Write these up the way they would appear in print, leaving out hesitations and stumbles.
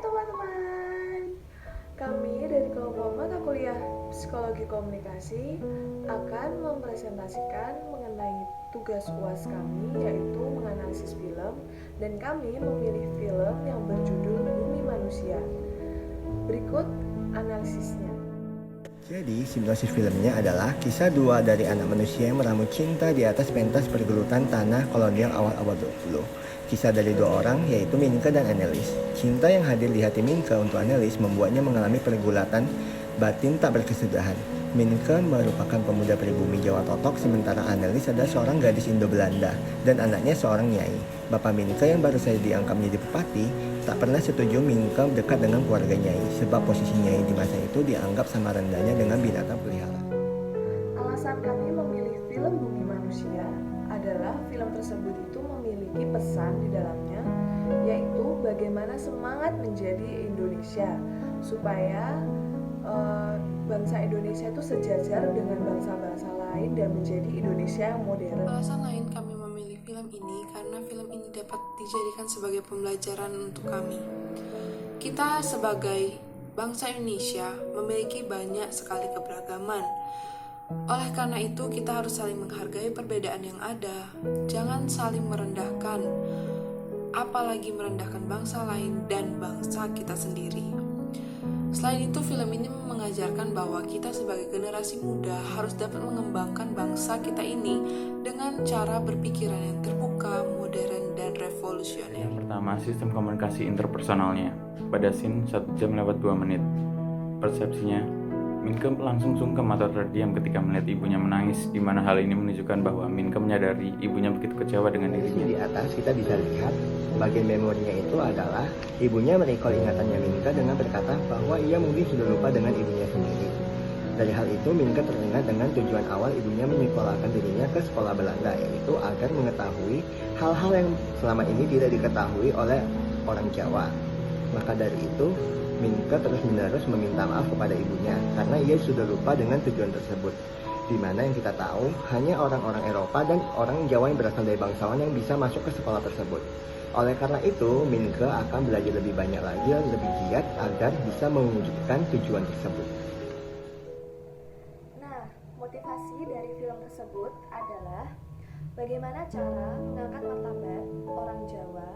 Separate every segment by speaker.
Speaker 1: teman-teman, kami dari kelompok mata kuliah Psikologi Komunikasi akan mempresentasikan mengenai tugas UAS kami, yaitu menganalisis film, dan kami memilih film yang berjudul Bumi Manusia. Berikut analisisnya.
Speaker 2: Jadi, sinopsis filmnya adalah kisah dua dari anak manusia yang meramu cinta di atas pentas pergelutan tanah kolonial awal abad 20. Kisah dari dua orang, yaitu Minke dan Annelies. Cinta yang hadir di hati Minke untuk Annelies membuatnya mengalami pergulatan batin tak berkesudahan. Minke merupakan pemuda pribumi Jawa Totok, sementara Annelies adalah seorang gadis Indo-Belanda dan anaknya seorang nyai. Bapak Minke yang baru saja diangkat menjadi bupati tak pernah setuju Minke dekat dengan keluarga nyai, sebab posisi nyai di masa itu dianggap sama rendahnya dengan binatang peliharaan.
Speaker 1: Alasan kami memilih film Bumi Manusia adalah film tersebut itu memiliki pesan di dalamnya, yaitu bagaimana semangat menjadi Indonesia supaya bangsa Indonesia itu sejajar dengan bangsa-bangsa lain dan menjadi Indonesia yang modern.
Speaker 3: Alasan lain kami memilih film ini karena film ini dapat dijadikan sebagai pembelajaran untuk kami. Kita sebagai bangsa Indonesia memiliki banyak sekali keberagaman. Oleh karena itu, kita harus saling menghargai perbedaan yang ada. Jangan saling merendahkan, apalagi merendahkan bangsa lain dan bangsa kita sendiri. Selain itu, film ini mengajarkan bahwa kita sebagai generasi muda harus dapat mengembangkan bangsa kita ini dengan cara berpikiran yang terbuka, modern, dan revolusioner.
Speaker 4: Yang pertama, sistem komunikasi interpersonalnya. Pada scene 1 jam lewat 2 menit. Persepsinya, Minke langsung sungkem atau terdiam ketika melihat ibunya menangis, di mana hal ini menunjukkan bahwa Minke menyadari ibunya begitu kecewa dengan dirinya.
Speaker 2: Di atas kita bisa lihat bagian memorinya itu adalah ibunya merecall ingatannya Minke dengan berkata bahwa ia mungkin sudah lupa dengan ibunya sendiri. Dari hal itu, Minke teringat dengan tujuan awal ibunya menyekolahkan dirinya ke sekolah Belanda, yaitu agar mengetahui hal-hal yang selama ini tidak diketahui oleh orang Jawa. Maka dari itu, Minke terus-menerus meminta maaf kepada ibunya karena ia sudah lupa dengan tujuan tersebut. Di mana yang kita tahu, hanya orang-orang Eropa dan orang Jawa yang berasal dari bangsawan yang bisa masuk ke sekolah tersebut. Oleh karena itu, Minke akan belajar lebih banyak lagi dan lebih giat agar bisa mewujudkan tujuan tersebut.
Speaker 1: Nah, motivasi dari film tersebut adalah bagaimana cara mengangkat martabat orang Jawa,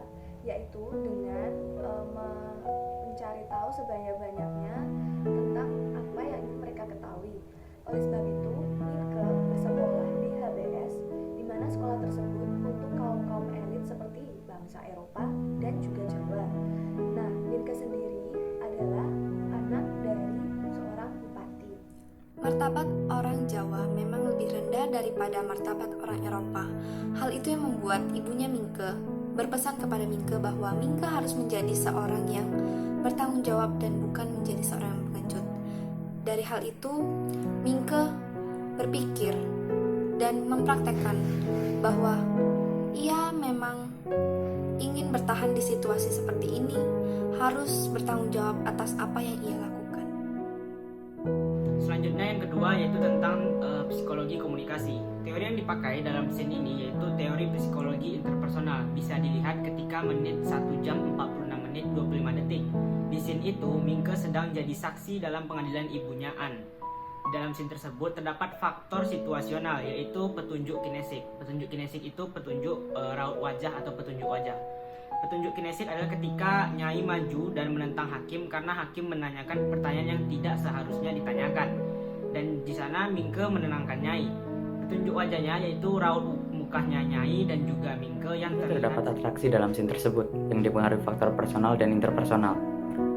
Speaker 1: yaitu dengan mencari tahu sebanyak-banyaknya tentang apa yang ingin mereka ketahui. Oleh sebab itu, Minke bersekolah di HBS, di mana sekolah tersebut untuk kaum-kaum elit seperti bangsa Eropa dan juga Jawa. Nah, Minke sendiri adalah anak dari seorang bupati.
Speaker 5: Martabat orang Jawa memang lebih rendah daripada martabat orang Eropa. Hal itu yang membuat ibunya Minke berpesan kepada Minke bahwa Minke harus menjadi seorang yang bertanggung jawab dan bukan menjadi seorang yang pengecut. Dari hal itu, Minke berpikir dan mempraktekkan bahwa ia memang ingin bertahan di situasi seperti ini, harus bertanggung jawab atas apa yang ia lakukan.
Speaker 6: Selanjutnya yang kedua yaitu tentang psikologi komunikasi. Teori yang dipakai dalam scene ini yaitu teori psikologi interpersonal. Bisa dilihat ketika menit 1 jam 46 menit 25 detik. Di scene itu, Minke sedang jadi saksi dalam pengadilan ibunya Anne. Dalam scene tersebut terdapat faktor situasional yaitu petunjuk kinesik. Petunjuk kinesik itu petunjuk raut wajah atau petunjuk wajah. Petunjuk kinesik adalah ketika Nyai maju dan menentang hakim karena hakim menanyakan pertanyaan yang tidak seharusnya ditanyakan. Dan di sana Minke menenangkan Nyai. Petunjuk wajahnya yaitu raut mukanya Nyai dan juga Minke yang
Speaker 4: Terdapat atraksi dalam scene tersebut yang dipengaruhi faktor personal dan interpersonal.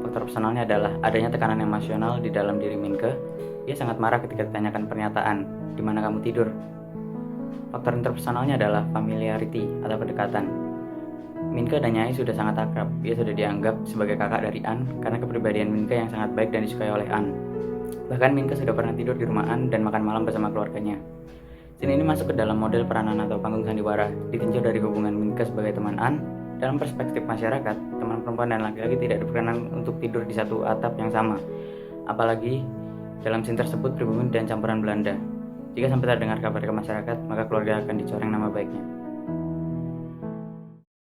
Speaker 4: Faktor personalnya adalah adanya tekanan emosional di dalam diri Minke. Ia sangat marah ketika ditanyakan pernyataan, "Di mana kamu tidur?" Faktor interpersonalnya adalah familiarity atau kedekatan. Minke dan Nyai sudah sangat akrab. Ia sudah dianggap sebagai kakak dari Anne karena kepribadian Minke yang sangat baik dan disukai oleh Anne. Bahkan Minke sudah pernah tidur di rumah Anne dan makan malam bersama keluarganya. Scene ini masuk ke dalam model peranan atau panggung sandiwara, ditinjau dari hubungan Minke sebagai teman Anne. Dalam perspektif masyarakat, teman perempuan dan laki-laki tidak diperkenan untuk tidur di satu atap yang sama. Apalagi dalam scene tersebut pribumi dan campuran Belanda. Jika sampai terdengar kabar ke masyarakat, maka keluarga akan dicoreng nama baiknya.